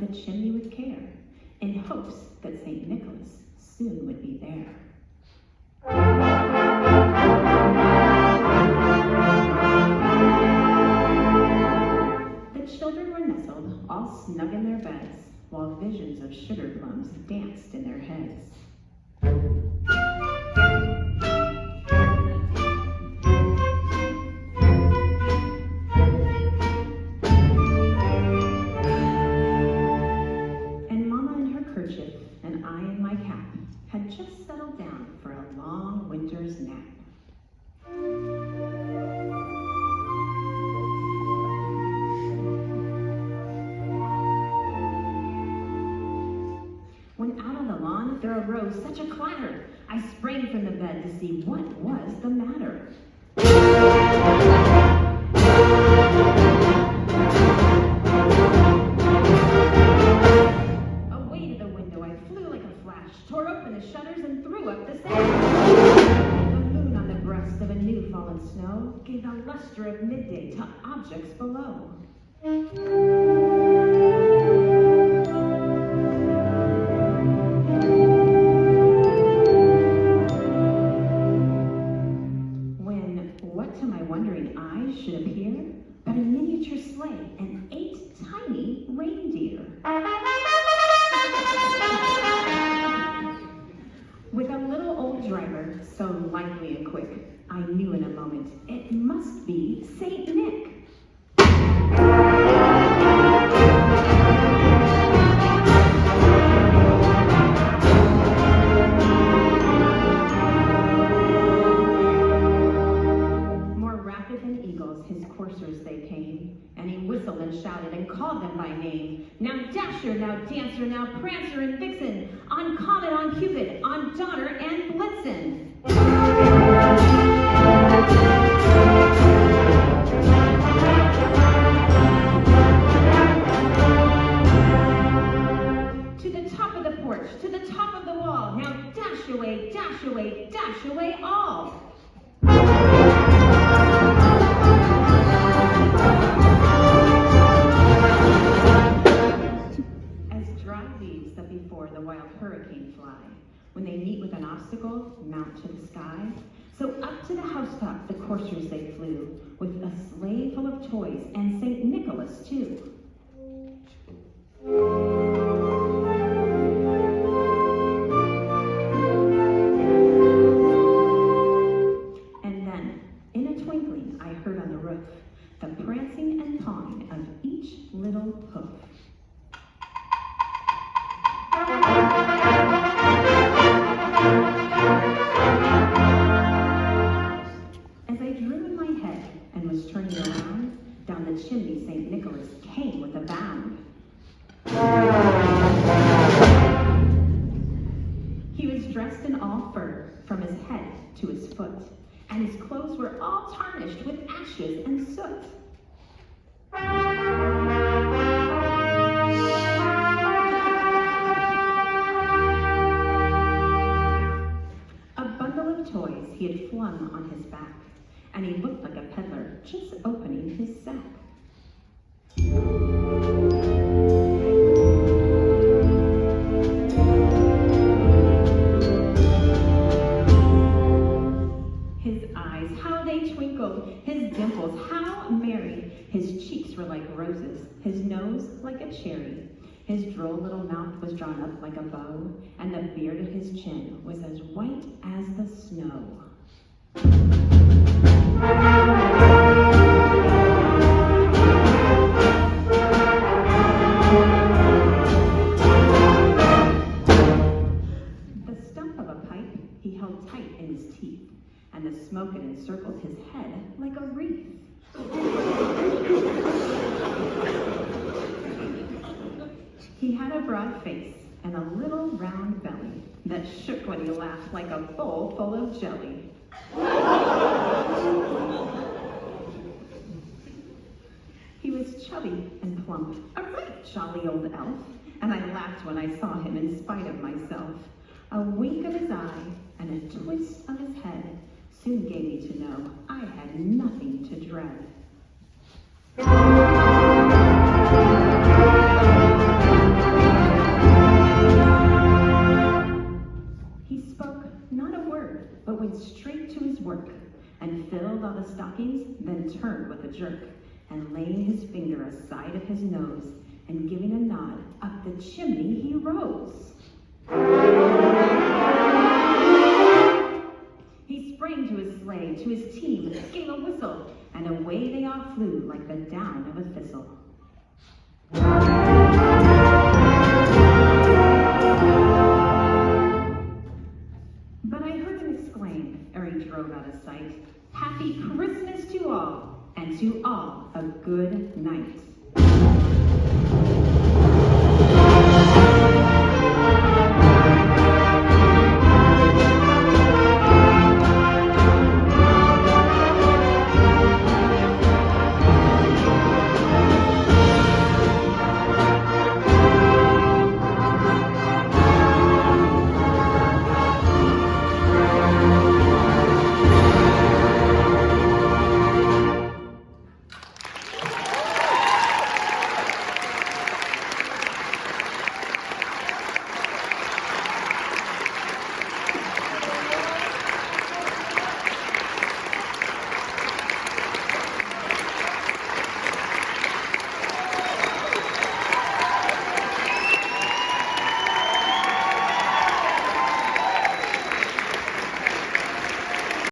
the chimney with care, in hopes that St. Nicholas soon would be there. The children were nestled, all snug in their beds, while visions of sugar plums danced in their heads. And Mama in her kerchief and I in my cap had just settled down for a long winter's nap. When out on the lawn there arose such a clatter, I sprang from the bed to see what was the matter. Away to the window I flew like a flash, tore open the shutters and threw up the sash. The moon on the breast of a new fallen snow gave the luster of midday to objects below. To my wondering eyes should appear but a miniature sleigh and 8 tiny reindeer. With a little old driver, so lively and quick, I knew in a moment it must be Saint Nick. His coursers they came, and he whistled and shouted and called them by name. Now Dasher, now Dancer, now Prancer and Vixen, on Comet, on Cupid, on Donner and Blitzen. To the top of the porch, to the top of the wall, now dash away, dash away, dash away all. Leaves that before the wild hurricane fly, when they meet with an obstacle, mount to the sky. So up to the housetop the coursers they flew, with a sleigh full of toys and St. Nicholas too. And then, in a twinkling, I heard on the roof the prancing and pawing of each little hoof. As I drew in my head and was turning around, down the chimney St. Nicholas came with a bound. He was dressed in all fur, from his head to his foot, and his clothes were all tarnished with ashes and soot. Toys he had flung on his back, and he looked like a peddler just opening his sack. His eyes, how they twinkled, his dimples, how merry. His cheeks were like roses, his nose like a cherry. His droll little mouth was drawn up like a bow, and the beard at his chin was as white as the snow. The stump of a pipe he held tight in his teeth, and the smoke had encircled his head like a wreath. He had a broad face and a little round belly that shook when he laughed like a bowl full of jelly. He was chubby and plump, a right jolly old elf, and I laughed when I saw him in spite of myself. A wink of his eye and a twist of his head soon gave me to know I had nothing to dread. jerk, and laying his finger aside of his nose, and giving a nod, up the chimney he rose. He sprang to his sleigh, to his team, gave a whistle, and away they all flew like the down of a thistle.